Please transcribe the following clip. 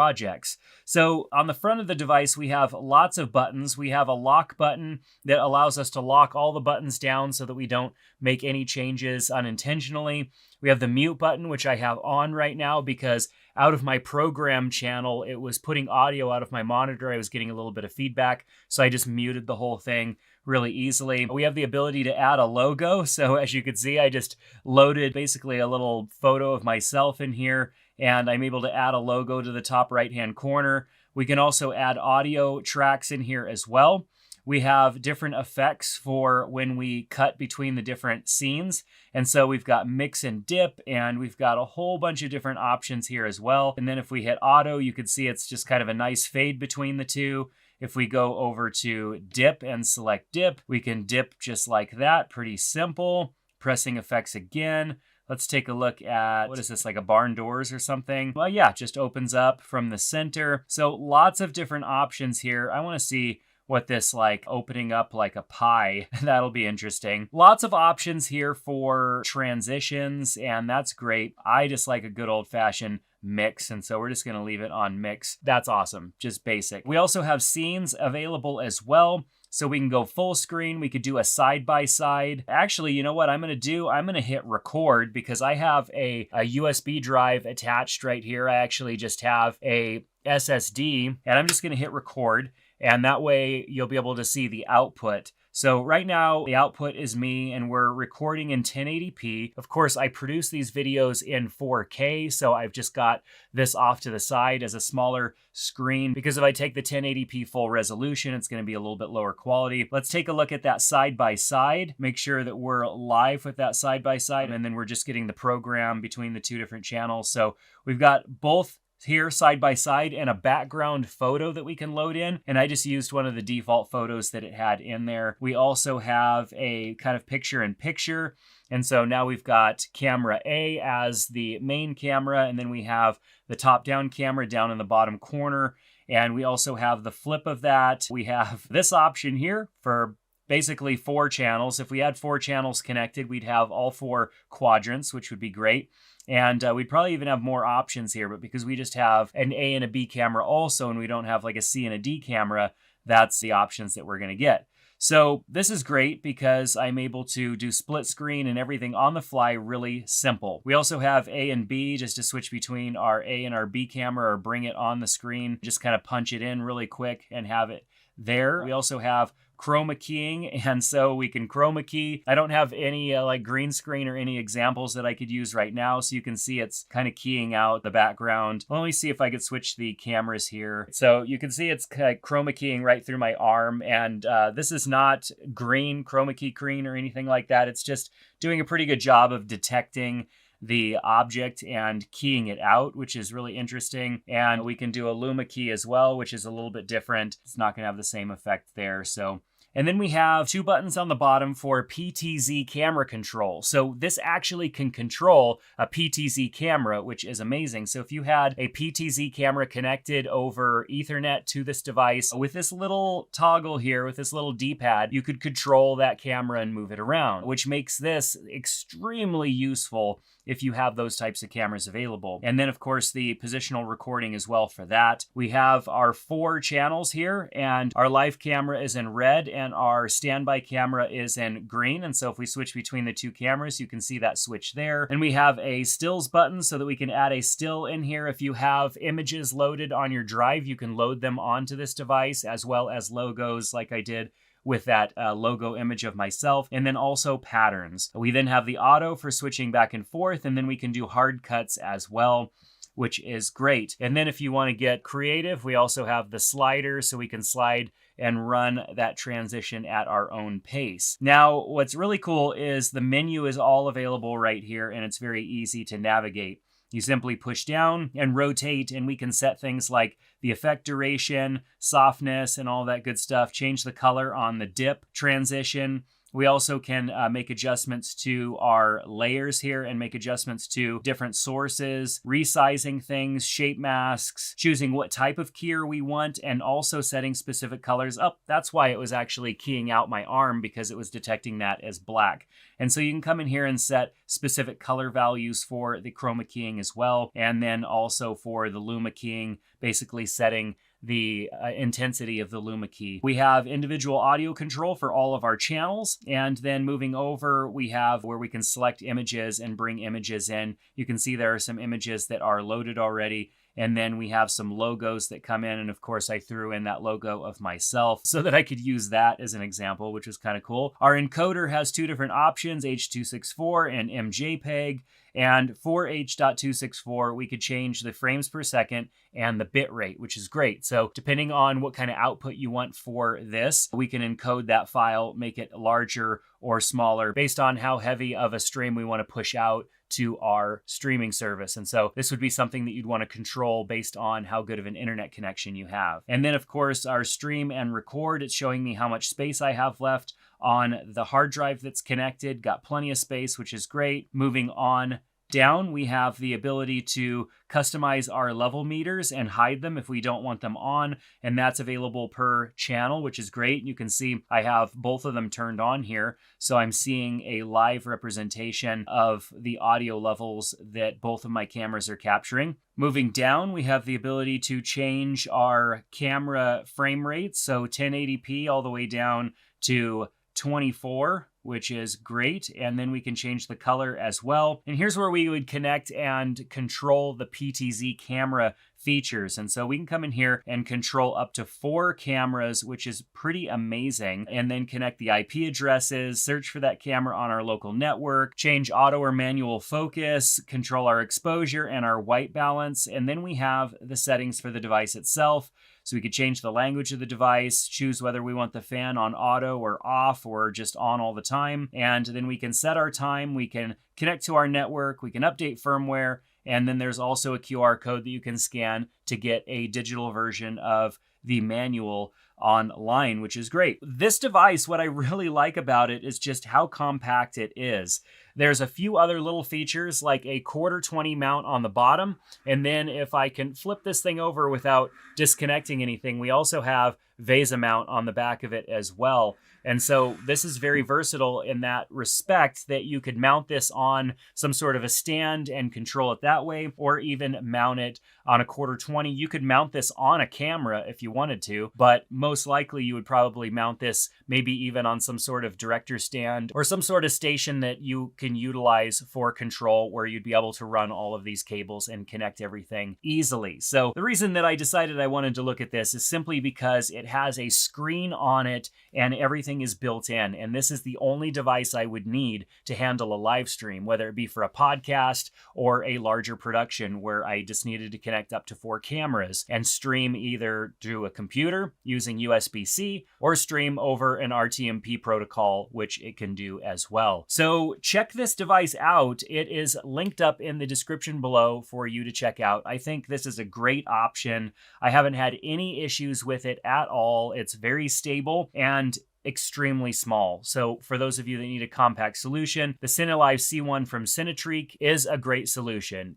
projects. So on the front of the device, we have lots of buttons. We have a lock button that allows us to lock all the buttons down so that we don't make any changes unintentionally. We have the mute button, which I have on right now because out of my program channel, it was putting audio out of my monitor. I was getting a little bit of feedback, so I just muted the whole thing really easily. We have the ability to add a logo. So as you can see, I just loaded basically a little photo of myself in here, and I'm able to add a logo to the top right-hand corner. We can also add audio tracks in here as well. We have different effects for when we cut between the different scenes. And so we've got mix and dip, and we've got a whole bunch of different options here as well. And then if we hit auto, you can see it's just kind of a nice fade between the two. If we go over to dip and select dip, we can dip just like that. Pretty simple. Pressing effects again. Let's take a look at, what is this, like a barn doors or something? Well, yeah, it just opens up from the center. So lots of different options here. I want to see what this like opening up like a pie. That'll be interesting. Lots of options here for transitions, and that's great. I just like a good old-fashioned mix, and so we're just going to leave it on mix. That's awesome. Just basic. We also have scenes available as well. So we can go full screen. We could do a side-by-side. Actually, you know what I'm going to do? I'm going to hit record because I have a USB drive attached right here. I actually just have a SSD, and I'm just going to hit record, and that way you'll be able to see the output. So right now, the output is me, and we're recording in 1080p. Of course, I produce these videos in 4K, so I've just got this off to the side as a smaller screen, because if I take the 1080p full resolution, it's going to be a little bit lower quality. Let's take a look at that side-by-side. Make sure that we're live with that side-by-side, and then we're just getting the program between the two different channels. So we've got both here side by side and a background photo that we can load in, and I just used one of the default photos that it had in there. We also have a kind of picture-in-picture, and so now we've got camera A as the main camera, and then we have the top-down camera down in the bottom corner, and we also have the flip of that. We have this option here for basically 4 channels. If we had 4 channels connected, we'd have all 4 quadrants, which would be great. And we'd probably even have more options here, but because we just have an A and a B camera also, and we don't have like a C and a D camera, that's the options that we're going to get. So this is great because I'm able to do split screen and everything on the fly really simple. We also have A and B just to switch between our A and our B camera or bring it on the screen. Just kind of punch it in really quick and have it there. We also have chroma keying, and so we can chroma key. I don't have any like green screen or any examples that I could use right now, so you can see it's kind of keying out the background. Let me see if I could switch the cameras here. So you can see it's chroma keying right through my arm, and this is not green, chroma key green or anything like that. It's just doing a pretty good job of detecting the object and keying it out, which is really interesting. And we can do a luma key as well, which is a little bit different. It's not going to have the same effect there. And then we have 2 buttons on the bottom for PTZ camera control. So this actually can control a PTZ camera, which is amazing. So if you had a PTZ camera connected over Ethernet to this device, with this little toggle here, with this little D-pad, you could control that camera and move it around, which makes this extremely useful if you have those types of cameras available. And then of course the positional recording as well for that. We have our 4 channels here, and our live camera is in red and our standby camera is in green. And so if we switch between the 2 cameras, you can see that switch there. And we have a stills button so that we can add a still in here. If you have images loaded on your drive, you can load them onto this device, as well as logos like I did with that logo image of myself, and then also patterns. We then have the auto for switching back and forth, and then we can do hard cuts as well, which is great. And then if you want to get creative, we also have the slider, so we can slide and run that transition at our own pace. Now, what's really cool is the menu is all available right here, and it's very easy to navigate. You simply push down and rotate, and we can set things like the effect duration, softness, and all that good stuff. Change the color on the dip transition. We also can make adjustments to our layers here and make adjustments to different sources, resizing things, shape masks, choosing what type of keyer we want, and also setting specific colors up. That's why it was actually keying out my arm, because it was detecting that as black. And so you can come in here and set specific color values for the chroma keying as well. And then also for the luma keying, basically setting the intensity of the luma key. We have individual audio control for all of our channels. And then moving over, we have where we can select images and bring images in. You can see there are some images that are loaded already. And then we have some logos that come in. And of course, I threw in that logo of myself so that I could use that as an example, which was kind of cool. Our encoder has two different options, H.264 and MJPEG. And for H.264, we could change the frames per second and the bit rate, which is great. So depending on what kind of output you want for this, we can encode that file, make it larger or smaller based on how heavy of a stream we want to push out to our streaming service. And so this would be something that you'd want to control based on how good of an internet connection you have. And then of course, our stream and record, it's showing me how much space I have left on the hard drive that's connected. Got plenty of space, which is great. Moving on down, we have the ability to customize our level meters and hide them if we don't want them on, and that's available per channel, which is great. You can see I have both of them turned on here, so I'm seeing a live representation of the audio levels that both of my cameras are capturing. Moving down, we have the ability to change our camera frame rates, so 1080p all the way down to 24, which is great. And then we can change the color as well. And here's where we would connect and control the PTZ camera features. And so we can come in here and control up to 4 cameras, which is pretty amazing. And then connect the IP addresses, search for that camera on our local network, change auto or manual focus, control our exposure and our white balance. And then we have the settings for the device itself. So we could change the language of the device, choose whether we want the fan on auto or off or just on all the time. And then we can set our time, we can connect to our network, we can update firmware, and then there's also a QR code that you can scan to get a digital version of the manual online, which is great. This device, what I really like about it is just how compact it is. There's a few other little features like a 1/4-20 mount on the bottom. And then if I can flip this thing over without disconnecting anything, we also have VESA mount on the back of it as well. And so this is very versatile in that respect, that you could mount this on some sort of a stand and control it that way, or even mount it on a 1/4-20. You could mount this on a camera if you wanted to, but most likely you would probably mount this maybe even on some sort of director stand or some sort of station that you can utilize for control, where you'd be able to run all of these cables and connect everything easily. So the reason that I decided I wanted to look at this is simply because it has a screen on it and everything is built in. And this is the only device I would need to handle a live stream, whether it be for a podcast or a larger production where I just needed to connect up to 4 cameras and stream either through a computer using USB-C or stream over an RTMP protocol, which it can do as well. So check this device out. It is linked up in the description below for you to check out. I think this is a great option. I haven't had any issues with it at all. It's very stable and extremely small. So for those of you that need a compact solution, the Cinelive C1 from CINETREAK is a great solution.